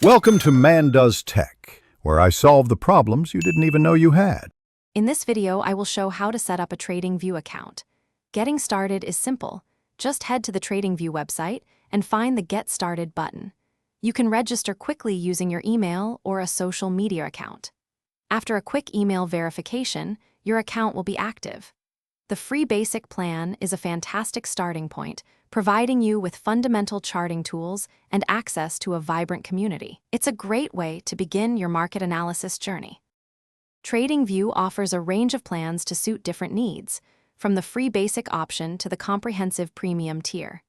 Welcome to Man Does Tech, where I solve the problems you didn't even know you had. In this video, I will show how to set up a TradingView account. Getting started is simple. Just head to the TradingView website and find the Get Started button. You can register quickly using your email or a social media account. After a quick email verification, your account will be active. The free basic plan is a fantastic starting point, providing you with fundamental charting tools and access to a vibrant community. It's a great way to begin your market analysis journey. TradingView offers a range of plans to suit different needs, from the free basic option to the comprehensive premium tier.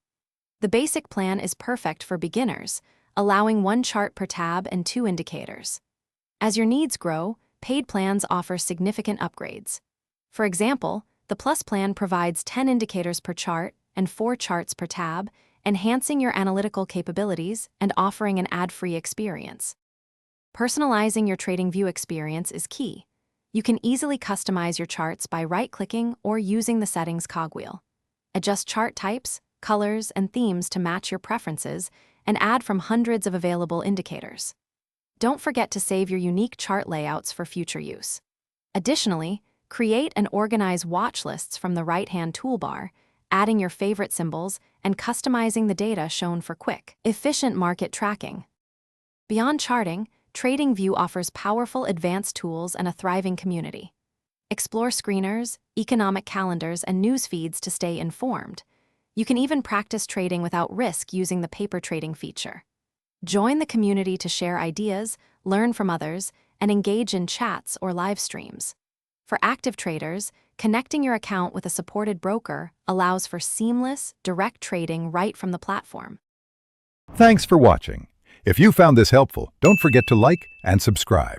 The basic plan is perfect for beginners, allowing one chart per tab and 2 indicators. As your needs grow, paid plans offer significant upgrades. For example, the Plus plan provides 10 indicators per chart and 4 charts per tab, enhancing your analytical capabilities and offering an ad-free experience. Personalizing your TradingView experience is key. You can easily customize your charts by right-clicking or using the settings cogwheel. Adjust chart types, colors, and themes to match your preferences and add from hundreds of available indicators. Don't forget to save your unique chart layouts for future use. Additionally, create and organize watch lists from the right-hand toolbar, adding your favorite symbols and customizing the data shown for quick, efficient market tracking. Beyond charting, TradingView offers powerful advanced tools and a thriving community. Explore screeners, economic calendars, and news feeds to stay informed. You can even practice trading without risk using the paper trading feature. Join the community to share ideas, learn from others, and engage in chats or live streams. For active traders, connecting your account with a supported broker allows for seamless, direct trading right from the platform. Thanks for watching. If you found this helpful, don't forget to like and subscribe.